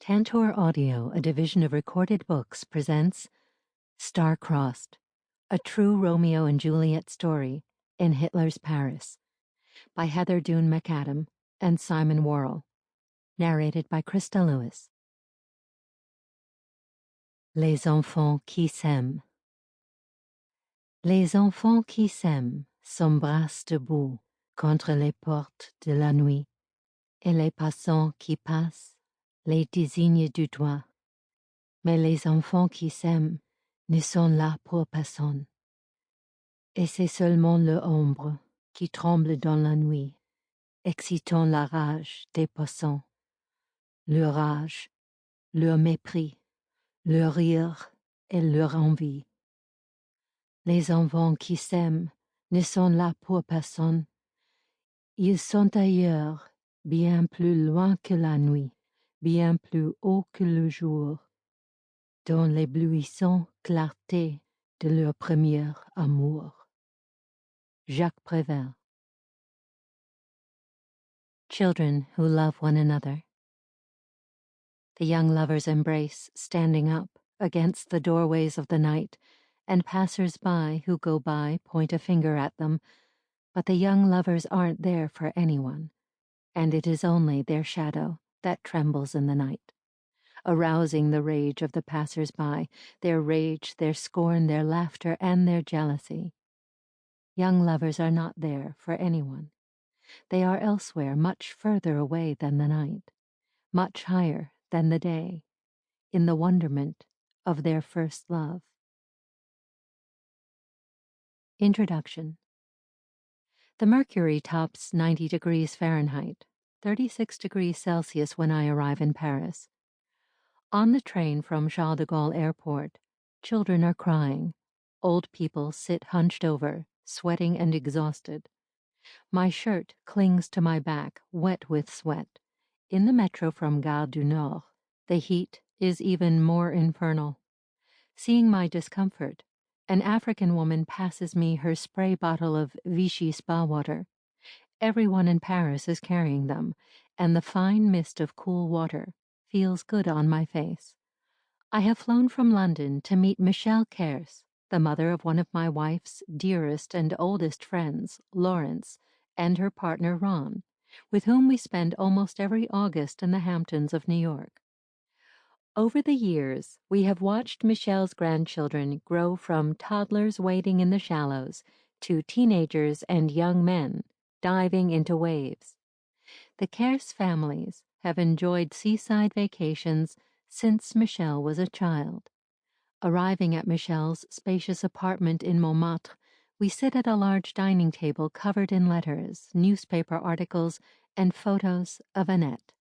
Tantor Audio, a division of Recorded Books, presents Star-Crossed, a true Romeo and Juliet story in Hitler's Paris, by Dune Macadam and Simon Worrell, narrated by Christa Lewis. Les enfants qui s'aiment. Les enfants qui s'aiment s'embrassent debout contre les portes de la nuit, et les passants qui passent les désignent du doigt. Mais les enfants qui s'aiment ne sont là pour personne. Et c'est seulement leur ombre qui tremble dans la nuit, excitant la rage des passants. Leur rage, leur mépris, leur rire et leur envie. Les enfants qui s'aiment ne sont là pour personne. Ils sont ailleurs, bien plus loin que la nuit, bien plus haut que le jour, dans l'éblouissante clarté de leur premier amour. Jacques Prévert. Children who love one another. The young lovers embrace, standing up against the doorways of the night, and passers-by who go by point a finger at them, but the young lovers aren't there for anyone, and it is only their shadow that trembles in the night, arousing the rage of the passers-by, their rage, their scorn, their laughter, and their jealousy. Young lovers are not there for anyone. They are elsewhere, much further away than the night, much higher than the day, in the wonderment of their first love. Introduction. The mercury tops 90 degrees Fahrenheit, 36 degrees Celsius when I arrive in Paris. On the train from Charles de Gaulle Airport, children are crying. Old people sit hunched over, sweating and exhausted. My shirt clings to my back, wet with sweat. In the metro from Gare du Nord, the heat is even more infernal. Seeing my discomfort, an African woman passes me her spray bottle of Vichy spa water. Everyone in Paris is carrying them, and the fine mist of cool water feels good on my face. I have flown from London to meet Michelle Kers, the mother of one of my wife's dearest and oldest friends, Lawrence, and her partner Ron, with whom we spend almost every August in the Hamptons of New York. Over the years, we have watched Michelle's grandchildren grow from toddlers wading in the shallows to teenagers and young men diving into waves. The Kers families have enjoyed seaside vacations since Michelle was a child. Arriving at Michelle's spacious apartment in Montmartre, we sit at a large dining table covered in letters, newspaper articles, and photos of Annette.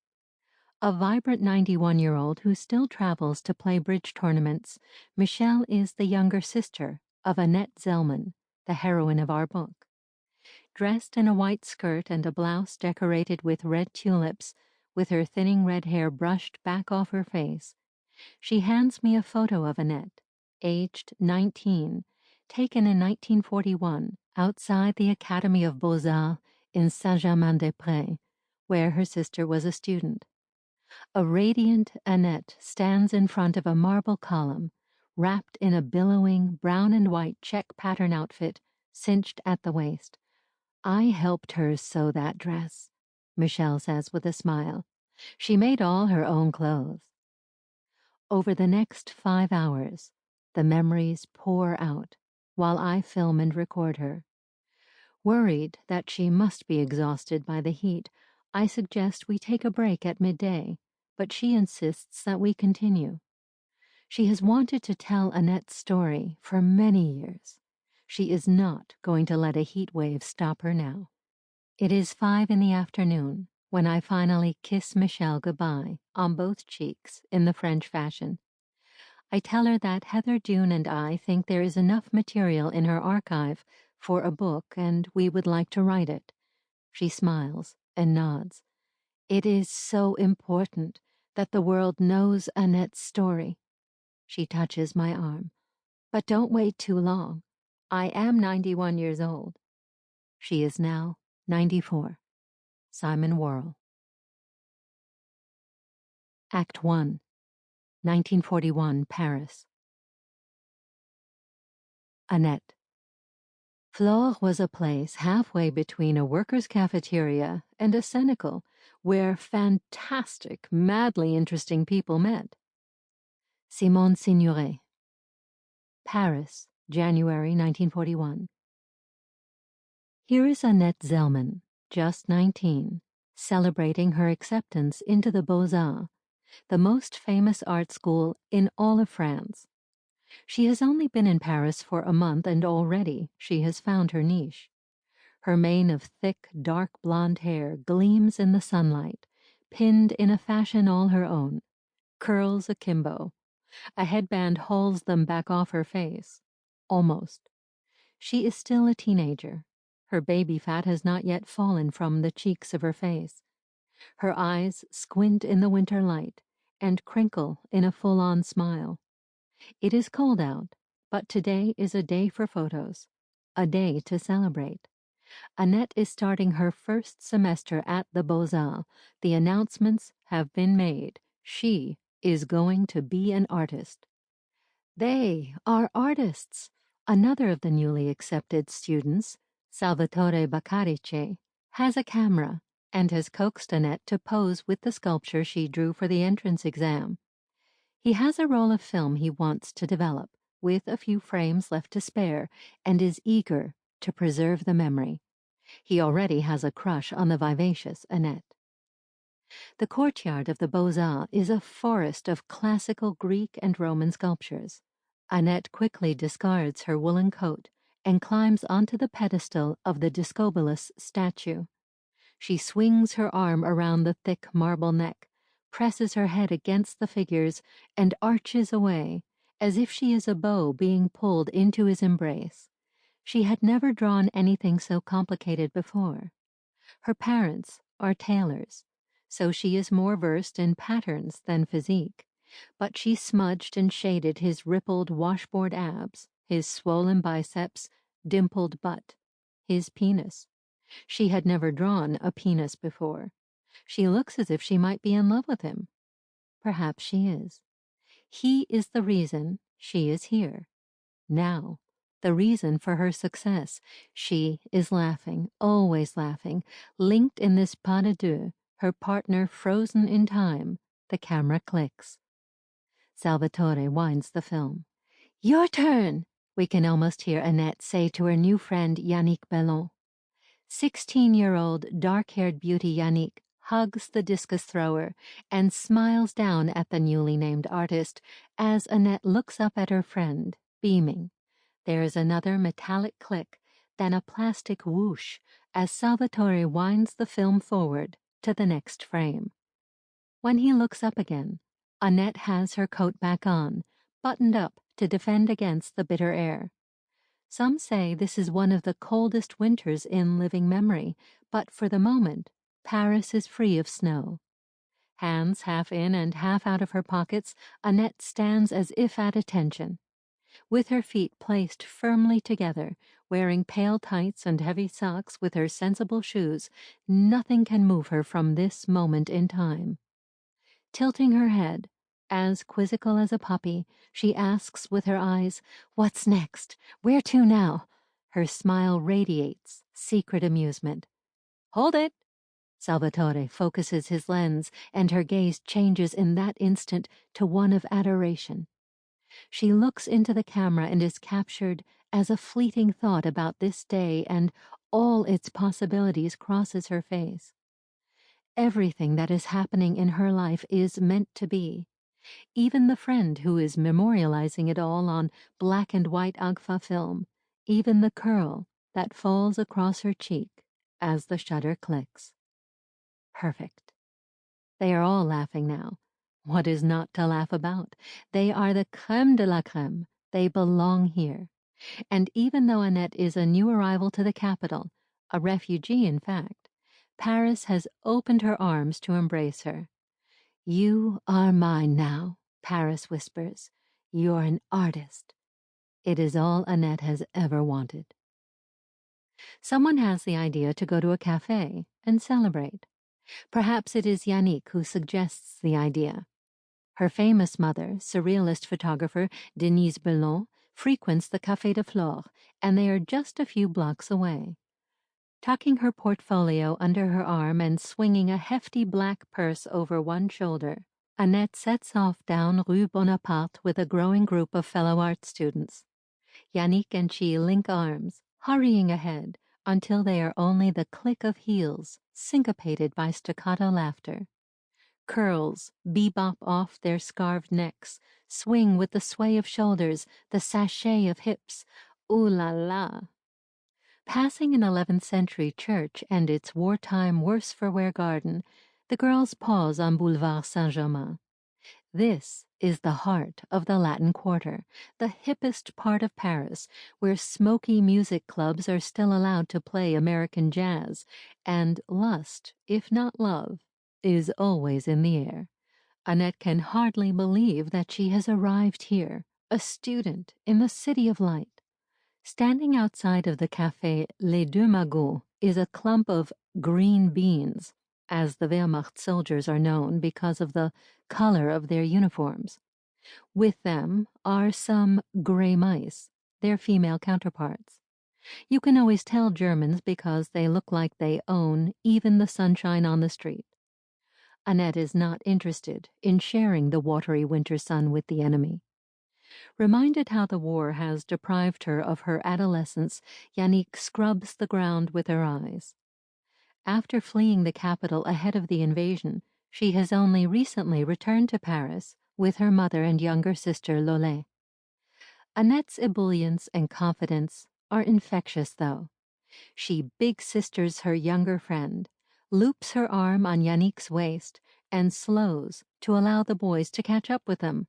A vibrant 91-year-old who still travels to play bridge tournaments, Michelle is the younger sister of Annette Zelman, the heroine of our book. Dressed in a white skirt and a blouse decorated with red tulips, with her thinning red hair brushed back off her face, she hands me a photo of Annette, aged 19, taken in 1941 outside the Academy of Beaux-Arts in Saint-Germain-des-Prés, where her sister was a student. A radiant Annette stands in front of a marble column, wrapped in a billowing brown and white check pattern outfit, cinched at the waist. I helped her sew that dress, Michelle says with a smile. She made all her own clothes. Over the next 5 hours, the memories pour out while I film and record her. Worried that she must be exhausted by the heat, I suggest we take a break at midday, but she insists that we continue. She has wanted to tell Annette's story for many years. She is not going to let a heat wave stop her now. It is 5 in the afternoon when I finally kiss Michelle goodbye on both cheeks in the French fashion. I tell her that Heather Dune and I think there is enough material in her archive for a book and we would like to write it. She smiles and nods. It is so important that the world knows Annette's story. She touches my arm. But don't wait too long. I am 91 years old. She is now 94. Simon Worrell. Act 1, 1941, Paris. Annette. Flore was a place halfway between a workers' cafeteria and a cenacle where fantastic, madly interesting people met. Simone Signoret. Paris, January 1941. Here is Annette Zelman, just 19, celebrating her acceptance into the Beaux-Arts, the most famous art school in all of France. She has only been in Paris for a month, and already she has found her niche. Her mane of thick, dark blonde hair gleams in the sunlight, pinned in a fashion all her own, curls akimbo. A headband hauls them back off her face. Almost. She is still a teenager. Her baby fat has not yet fallen from the cheeks of her face. Her eyes squint in the winter light and crinkle in a full-on smile. It is cold out, but today is a day for photos, a day to celebrate. Annette is starting her first semester at the Beaux-Arts. The announcements have been made. She is going to be an artist. They are artists. Another of the newly accepted students, Salvatore Baccarice, has a camera and has coaxed Annette to pose with the sculpture she drew for the entrance exam. He has a roll of film he wants to develop, with a few frames left to spare, and is eager to preserve the memory. He already has a crush on the vivacious Annette. The courtyard of the Beaux-Arts is a forest of classical Greek and Roman sculptures. Annette quickly discards her woolen coat and climbs onto the pedestal of the Discobolus statue. She swings her arm around the thick marble neck, presses her head against the figures, and arches away, as if she is a bow being pulled into his embrace. She had never drawn anything so complicated before. Her parents are tailors, so she is more versed in patterns than physique, but she smudged and shaded his rippled washboard abs, his swollen biceps, dimpled butt, his penis. She had never drawn a penis before. She looks as if she might be in love with him. Perhaps she is. He is the reason she is here. Now, the reason for her success. She is laughing, always laughing, linked in this pas de deux, her partner frozen in time. The camera clicks. Salvatore winds the film. Your turn, we can almost hear Annette say to her new friend Yannick Bellon. 16-year-old dark-haired beauty Yannick hugs the discus thrower and smiles down at the newly named artist as Annette looks up at her friend, beaming. There is another metallic click, then a plastic whoosh as Salvatore winds the film forward to the next frame. When he looks up again, Annette has her coat back on, buttoned up to defend against the bitter air. Some say this is one of the coldest winters in living memory, but for the moment, Paris is free of snow. Hands half in and half out of her pockets, Annette stands as if at attention. With her feet placed firmly together, wearing pale tights and heavy socks with her sensible shoes, nothing can move her from this moment in time. Tilting her head, as quizzical as a puppy, she asks with her eyes, "What's next? Where to now?" Her smile radiates secret amusement. "Hold it!" Salvatore focuses his lens, and her gaze changes in that instant to one of adoration. She looks into the camera and is captured as a fleeting thought about this day and all its possibilities crosses her face. Everything that is happening in her life is meant to be. Even the friend who is memorializing it all on black and white Agfa film, even the curl that falls across her cheek as the shutter clicks. Perfect. They are all laughing now. What is not to laugh about? They are the crème de la crème. They belong here. And even though Annette is a new arrival to the capital, a refugee in fact, Paris has opened her arms to embrace her. "You are mine now," Paris whispers. "You're an artist." It is all Annette has ever wanted. Someone has the idea to go to a cafe and celebrate. Perhaps it is Yannick who suggests the idea. Her famous mother, surrealist photographer Denise Bellon, frequents the Cafe de Flore, and they are just a few blocks away. Tucking her portfolio under her arm and swinging a hefty black purse over one shoulder, Annette sets off down Rue Bonaparte with a growing group of fellow art students. Yannick and she link arms, hurrying ahead until they are only the click of heels, syncopated by staccato laughter. Curls bebop off their scarved necks, swing with the sway of shoulders, the sachet of hips. Ooh la la! Passing an 11th century church and its wartime worse-for-wear garden, the girls pause on Boulevard Saint-Germain. This is the heart of the Latin Quarter, the hippest part of Paris, where smoky music clubs are still allowed to play American jazz, and lust, if not love, is always in the air. Annette can hardly believe that she has arrived here, a student in the City of Light. Standing outside of the café Les Deux Magots is a clump of green beans, as the Wehrmacht soldiers are known because of the color of their uniforms. With them are some gray mice, their female counterparts. You can always tell Germans because they look like they own even the sunshine on the street. Annette is not interested in sharing the watery winter sun with the enemy. Reminded how the war has deprived her of her adolescence, Yannick scrubs the ground with her eyes. After fleeing the capital ahead of the invasion, she has only recently returned to Paris with her mother and younger sister Lollet. Annette's ebullience and confidence are infectious, though. She big sisters her younger friend, loops her arm on Yannick's waist, and slows to allow the boys to catch up with them.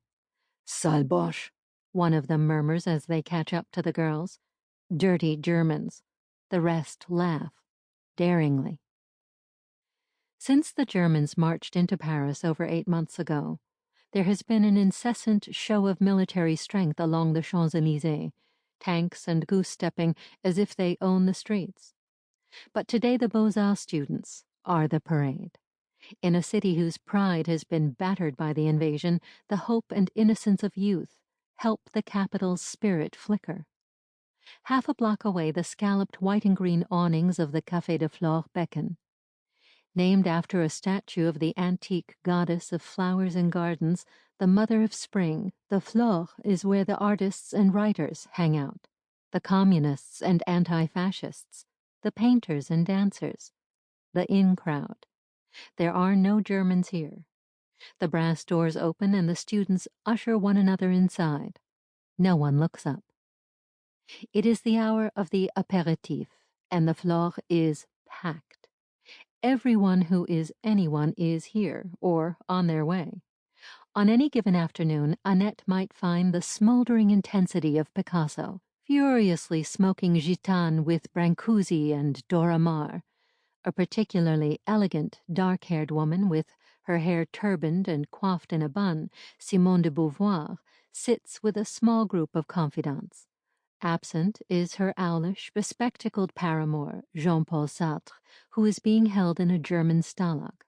Sale Boche, one of them murmurs as they catch up to the girls. Dirty Germans. The rest laugh, daringly. Since the Germans marched into Paris over 8 months ago, there has been an incessant show of military strength along the Champs-Élysées, tanks and goose-stepping as if they own the streets. But today the Beaux-Arts students are the parade. In a city whose pride has been battered by the invasion, the hope and innocence of youth help the capital's spirit flicker. Half a block away, the scalloped white and green awnings of the Cafe de Flore beckon. Named after a statue of the antique goddess of flowers and gardens, the mother of spring, the Flore is where the artists and writers hang out, the communists and anti-fascists, the painters and dancers, the in crowd. There are no Germans here. The brass doors open and the students usher one another inside. No one looks up. It is the hour of the apéritif, and the Flore is packed. Everyone who is anyone is here, or on their way. On any given afternoon, Annette might find the smoldering intensity of Picasso, furiously smoking gitane with Brancusi and Dora Maar, a particularly elegant, dark-haired woman with her hair turbaned and coiffed in a bun, Simone de Beauvoir, sits with a small group of confidants. Absent is her owlish, bespectacled paramour, Jean-Paul Sartre, who is being held in a German stalag.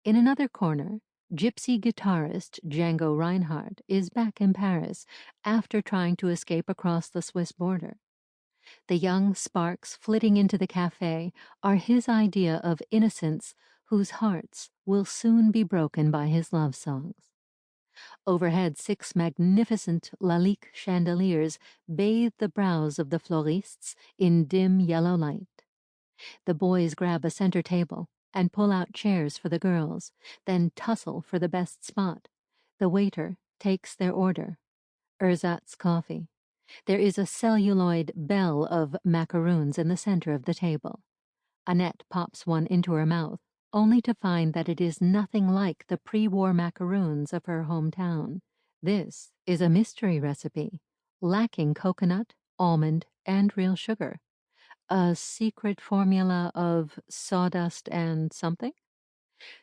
In another corner, gypsy guitarist Django Reinhardt is back in Paris after trying to escape across the Swiss border. The young sparks flitting into the cafe are his idea of innocence whose hearts will soon be broken by his love songs. Overhead, 6 magnificent Lalique chandeliers bathe the brows of the florists in dim yellow light. The boys grab a center table and pull out chairs for the girls, then tussle for the best spot. The waiter takes their order. Ersatz coffee. There is a celluloid bell of macaroons in the center of the table. Annette pops one into her mouth, only to find that it is nothing like the pre-war macaroons of her hometown. This is a mystery recipe, lacking coconut, almond, and real sugar. A secret formula of sawdust and something?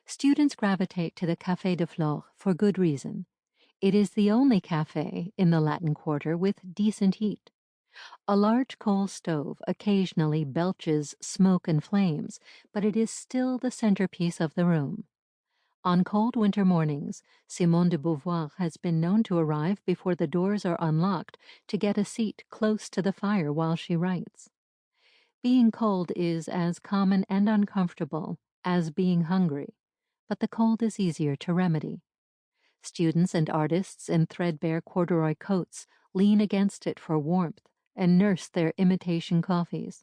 Students gravitate to the Cafe de Flore for good reason. It is the only cafe in the Latin Quarter with decent heat. A large coal stove occasionally belches smoke and flames, but it is still the centerpiece of the room. On cold winter mornings, Simone de Beauvoir has been known to arrive before the doors are unlocked to get a seat close to the fire while she writes. Being cold is as common and uncomfortable as being hungry, but the cold is easier to remedy. Students and artists in threadbare corduroy coats lean against it for warmth and nurse their imitation coffees,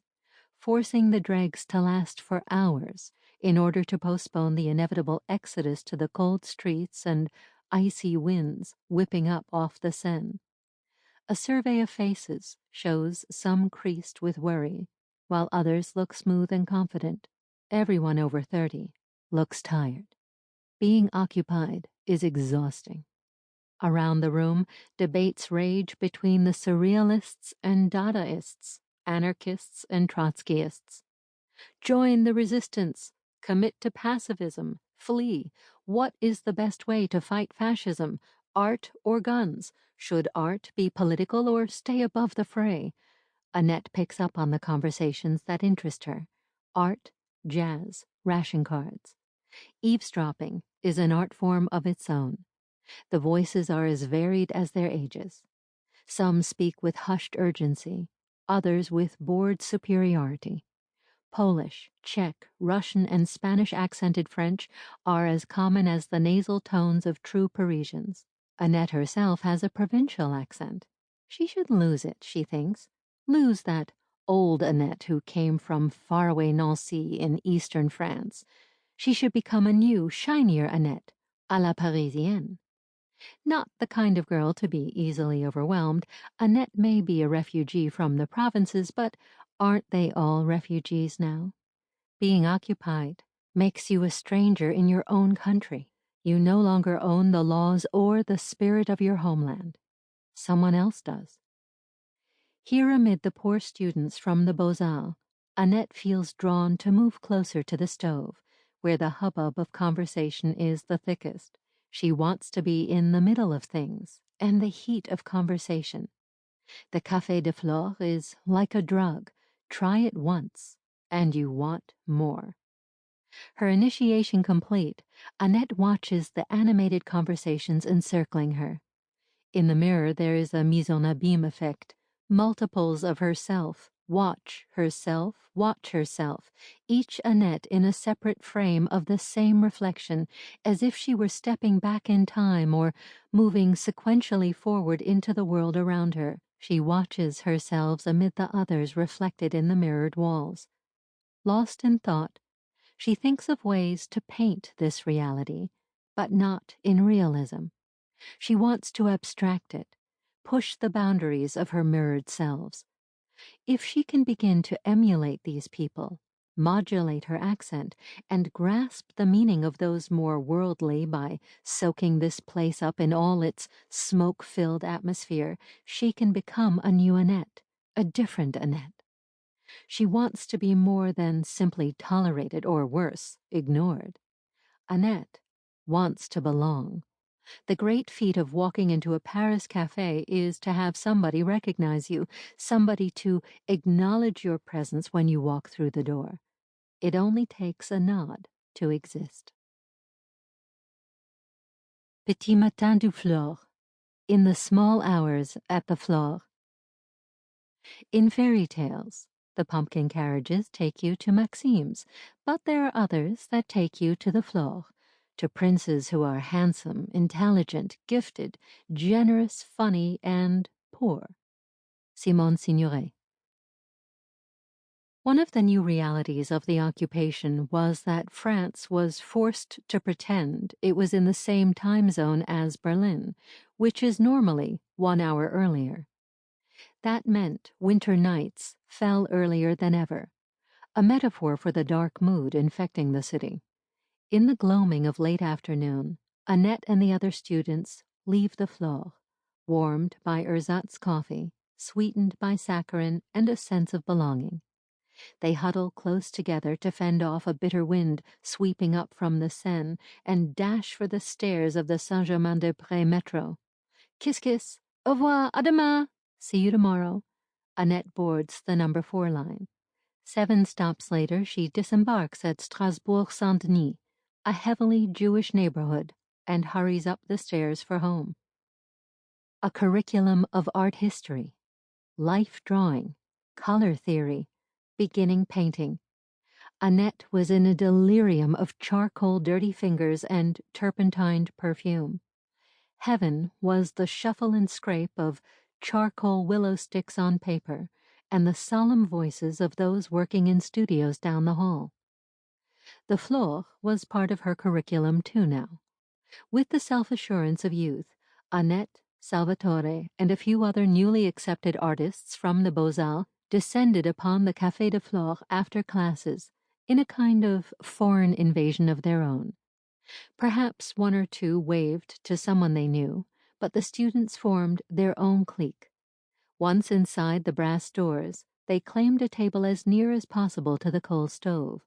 forcing the dregs to last for hours in order to postpone the inevitable exodus to the cold streets and icy winds whipping up off the Seine. A survey of faces shows some creased with worry, while others look smooth and confident. Everyone over 30 looks tired. Being occupied is exhausting. Around the room, debates rage between the surrealists and Dadaists, anarchists and Trotskyists. Join the resistance, commit to pacifism, flee. What is the best way to fight fascism? Art or guns? Should art be political or stay above the fray? Annette picks up on the conversations that interest her. Art, jazz, ration cards. Eavesdropping is an art form of its own. The voices are as varied as their ages. Some speak with hushed urgency, others with bored superiority. Polish, Czech, Russian, and Spanish-accented French are as common as the nasal tones of true Parisians. Annette herself has a provincial accent. She should lose it, she thinks. Lose that old Annette who came from faraway Nancy in eastern France. She should become a new, shinier Annette, à la Parisienne. Not the kind of girl to be easily overwhelmed, Annette may be a refugee from the provinces, but aren't they all refugees now? Being occupied makes you a stranger in your own country. You no longer own the laws or the spirit of your homeland. Someone else does. Here amid the poor students from the Beaux-Arts, Annette feels drawn to move closer to the stove, where the hubbub of conversation is the thickest. She wants to be in the middle of things and the heat of conversation. The Cafe de Flore is like a drug. Try it once, and you want more. Her initiation complete, Annette watches the animated conversations encircling her. In the mirror there is a mise en abîme effect. Multiples of herself watch herself, each Annette in a separate frame of the same reflection, as if she were stepping back in time or moving sequentially forward into the world around her. She watches herself amid the others reflected in the mirrored walls. Lost in thought, she thinks of ways to paint this reality, but not in realism. She wants to abstract it, push the boundaries of her mirrored selves. If she can begin to emulate these people, modulate her accent, and grasp the meaning of those more worldly by soaking this place up in all its smoke-filled atmosphere, she can become a new Annette, a different Annette. She wants to be more than simply tolerated or worse, ignored. Annette wants to belong. The great feat of walking into a Paris cafe is to have somebody recognize you, somebody to acknowledge your presence when you walk through the door. It only takes a nod to exist. Petit matin du Flore, in the small hours at the Flore. In fairy tales, the pumpkin carriages take you to Maxime's, but there are others that take you to the Flore, to princes who are handsome, intelligent, gifted, generous, funny, and poor. Simone Signoret. One of the new realities of the occupation was that France was forced to pretend it was in the same time zone as Berlin, which is normally 1 hour earlier. That meant winter nights fell earlier than ever, a metaphor for the dark mood infecting the city. In the gloaming of late afternoon, Annette and the other students leave the Flore, warmed by ersatz coffee, sweetened by saccharin and a sense of belonging. They huddle close together to fend off a bitter wind sweeping up from the Seine and dash for the stairs of the Saint-Germain-des-Prés metro. Kiss, kiss. Au revoir, à demain. See you tomorrow. Annette boards the number 4 line. 7 stops later, she disembarks at Strasbourg-Saint-Denis, a heavily Jewish neighborhood, and hurries up the stairs for home. A curriculum of art history, life drawing, color theory, beginning painting. Annette was in a delirium of charcoal dirty fingers and turpentined perfume. Heaven was the shuffle and scrape of charcoal willow sticks on paper and the solemn voices of those working in studios down the hall. The Flore was part of her curriculum too now. With the self-assurance of youth, Annette, Salvatore, and a few other newly accepted artists from the Beaux-Arts descended upon the Cafe de Flore after classes in a kind of foreign invasion of their own. Perhaps one or two waved to someone they knew, but the students formed their own clique. Once inside the brass doors, they claimed a table as near as possible to the coal stove,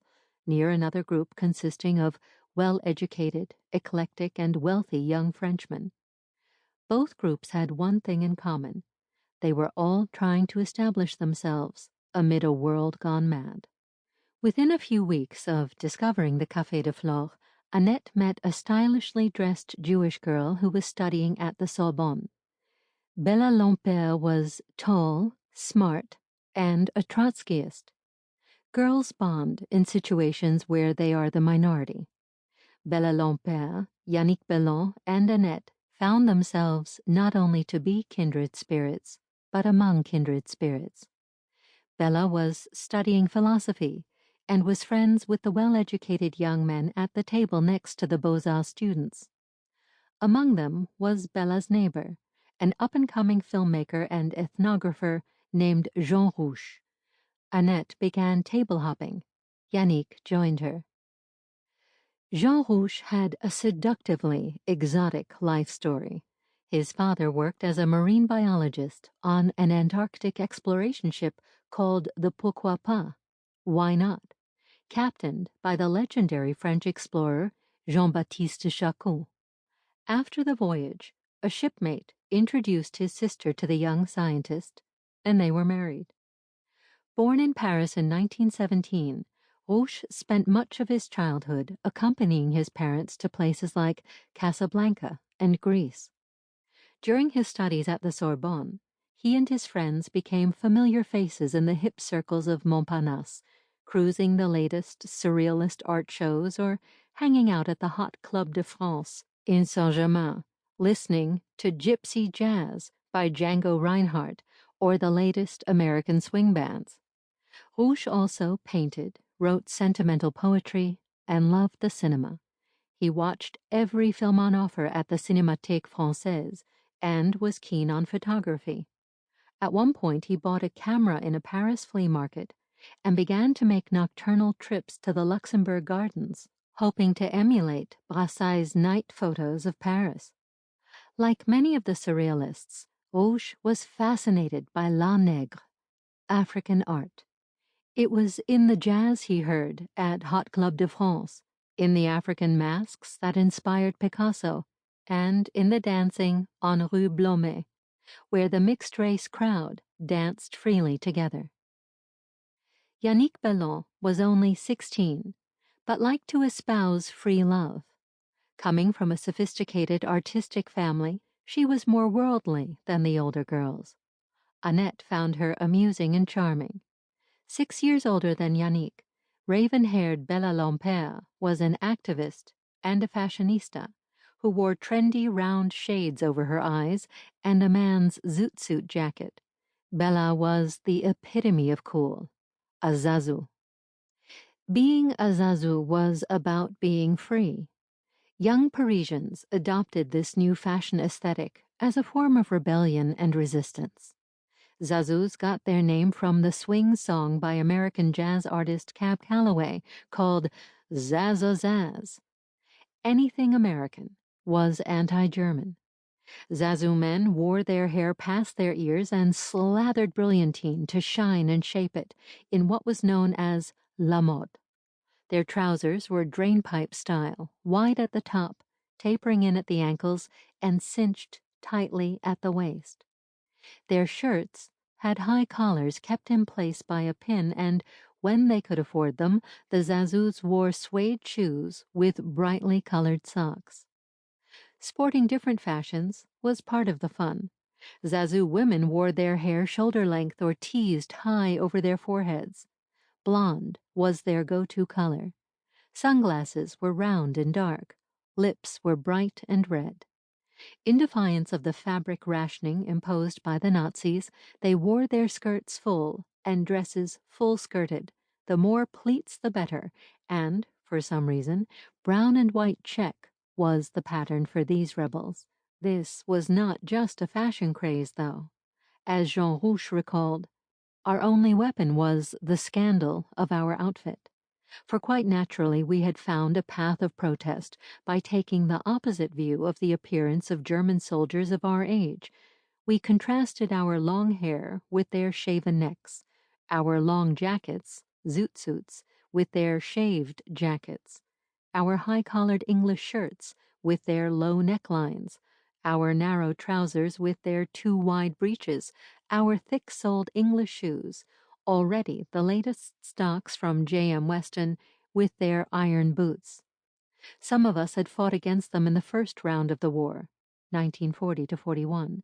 near another group consisting of well-educated, eclectic, and wealthy young Frenchmen. Both groups had one thing in common. They were all trying to establish themselves amid a world gone mad. Within a few weeks of discovering the Café de Flore, Annette met a stylishly dressed Jewish girl who was studying at the Sorbonne. Bella Lempère was tall, smart, and a Trotskyist. Girls bond in situations where they are the minority. Bella Lempère, Yannick Bellon, and Annette found themselves not only to be kindred spirits, but among kindred spirits. Bella was studying philosophy and was friends with the well-educated young men at the table next to the Beaux-Arts students. Among them was Bella's neighbor, an up-and-coming filmmaker and ethnographer named Jean Jausion. Annette began table hopping. Yannick joined her. Jean Jausion had a seductively exotic life story. His father worked as a marine biologist on an Antarctic exploration ship called the Pourquoi Pas? Why Not? Captained by the legendary French explorer Jean-Baptiste Jacot. After the voyage, a shipmate introduced his sister to the young scientist, and they were married. Born in Paris in 1917, Jausion spent much of his childhood accompanying his parents to places like Casablanca and Greece. During his studies at the Sorbonne, he and his friends became familiar faces in the hip circles of Montparnasse, cruising the latest surrealist art shows or hanging out at the hot Club de France in Saint-Germain, listening to gypsy jazz by Django Reinhardt or the latest American swing bands. Jausion also painted, wrote sentimental poetry, and loved the cinema. He watched every film on offer at the Cinémathèque Française and was keen on photography. At one point, he bought a camera in a Paris flea market and began to make nocturnal trips to the Luxembourg Gardens, hoping to emulate Brassai's night photos of Paris. Like many of the surrealists, Jausion was fascinated by La Nègre, African art. It was in the jazz he heard at Hot Club de France, in the African masks that inspired Picasso, and in the dancing on Rue Blomet, where the mixed-race crowd danced freely together. Yannick Bellon was only 16, but liked to espouse free love. Coming from a sophisticated artistic family, she was more worldly than the older girls. Annette found her amusing and charming. 6 years older than Yannick, raven-haired Bella Lempère was an activist and a fashionista who wore trendy round shades over her eyes and a man's zoot-suit jacket. Bella was the epitome of cool, a zazou. Being a zazou was about being free. Young Parisians adopted this new fashion aesthetic as a form of rebellion and resistance. Zazous got their name from the swing song by American jazz artist Cab Calloway called Zaz-a-Zaz. Anything American was anti-German. Zazou men wore their hair past their ears and slathered brilliantine to shine and shape it in what was known as la mode. Their trousers were drainpipe style, wide at the top, tapering in at the ankles, and cinched tightly at the waist. Their shirts had high collars kept in place by a pin and When they could afford them, the Zazous wore suede shoes with brightly colored socks. Sporting different fashions was part of the fun. Zazou women wore their hair shoulder length or teased high over their foreheads. Blonde was their go-to color. Sunglasses were round and dark. Lips were bright and red. In defiance of the fabric rationing imposed by the Nazis, they wore their skirts full and dresses full-skirted. The more pleats the better, and, for some reason, brown and white check was the pattern for these rebels. This was not just a fashion craze, though. As Jean Rouch recalled, our only weapon was the scandal of our outfit. For quite naturally we had found a path of protest by taking the opposite view of the appearance of German soldiers of our age. We contrasted our long hair with their shaven necks, our long jackets, zoot suits, with their shaved jackets, our high-collared English shirts with their low necklines, our narrow trousers with their too wide breeches, our thick-soled English shoes, already the latest stocks from J.M. Weston, with their iron boots. Some of us had fought against them in the first round of the war, 1940-41,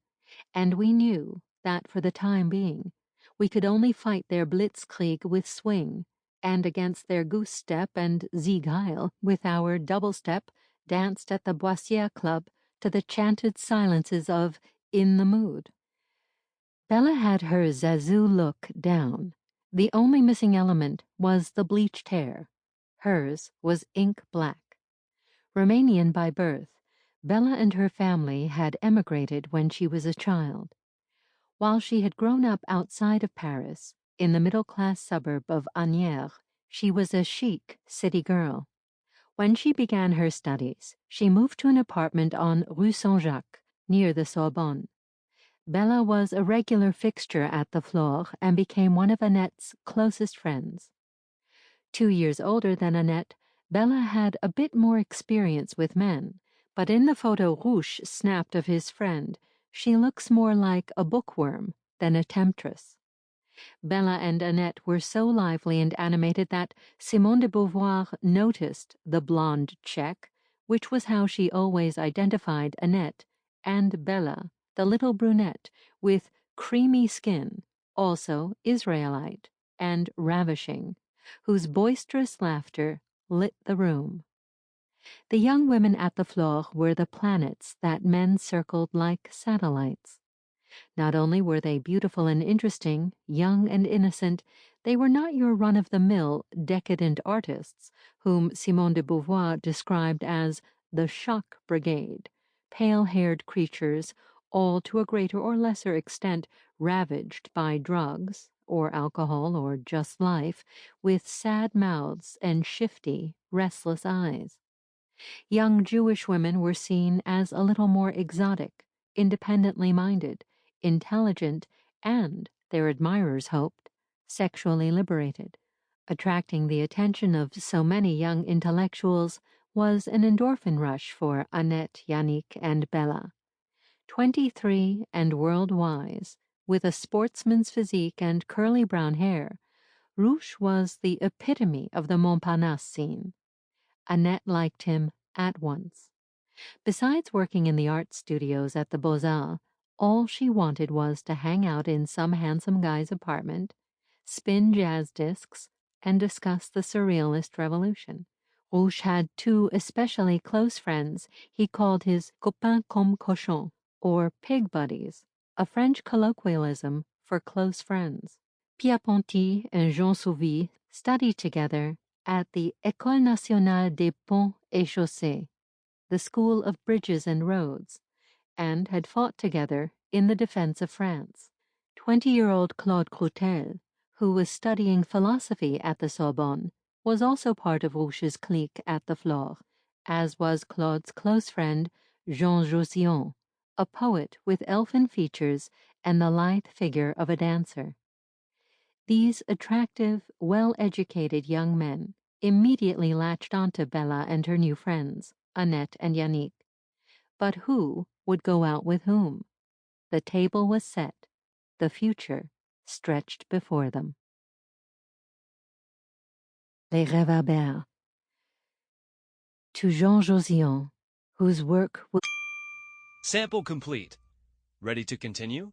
and we knew that for the time being we could only fight their blitzkrieg with swing, and against their goose step and Sieg Heil with our double step danced at the Boissière Club to the chanted silences of In the Mood. Bella had her Zazou look down. The only missing element was the bleached hair. Hers was ink black. Romanian by birth, Bella and her family had emigrated when she was a child. While she had grown up outside of Paris, in the middle-class suburb of Asnières, she was a chic city girl. When she began her studies, she moved to an apartment on Rue Saint-Jacques, near the Sorbonne. Bella was a regular fixture at the Flore and became one of Annette's closest friends. 2 years older than Annette, Bella had a bit more experience with men, but in the photo Rouch snapped of his friend, she looks more like a bookworm than a temptress. Bella and Annette were so lively and animated that Simone de Beauvoir noticed the blonde check, which was how she always identified Annette, and Bella, the little brunette with creamy skin, also Israelite and ravishing, whose boisterous laughter lit the room. The young women at the Flore were the planets that men circled like satellites. Not only were they beautiful and interesting, young and innocent, they were not your run-of-the-mill decadent artists, whom Simone de Beauvoir described as the shock brigade, pale-haired creatures, all to a greater or lesser extent ravaged by drugs, or alcohol, or just life, with sad mouths and shifty, restless eyes. Young Jewish women were seen as a little more exotic, independently minded, intelligent, and, their admirers hoped, sexually liberated. Attracting the attention of so many young intellectuals was an endorphin rush for Annette, Yannick, and Bella. 23 and world-wise, with a sportsman's physique and curly brown hair, Rouch was the epitome of the Montparnasse scene. Annette liked him at once. Besides working in the art studios at the Beaux-Arts, all she wanted was to hang out in some handsome guy's apartment, spin jazz discs, and discuss the Surrealist Revolution. Rouch had 2 especially close friends he called his copains comme cochons, or pig buddies, a French colloquialism for close friends. Pierre-Ponty and Jean Jausion studied together at the École nationale des ponts et chaussées, the School of Bridges and Roads, and had fought together in the defense of France. 20-year-old Claude Croutel, who was studying philosophy at the Sorbonne, was also part of Rouch's clique at the Flore, as was Claude's close friend Jean Jausion, a poet with elfin features and the lithe figure of a dancer. These attractive, well-educated young men immediately latched onto Bella and her new friends, Annette and Yannick. But who would go out with whom? The table was set. The future stretched before them. Les Réverbères. To Jean Jausion, whose work will... Sample complete. Ready to continue?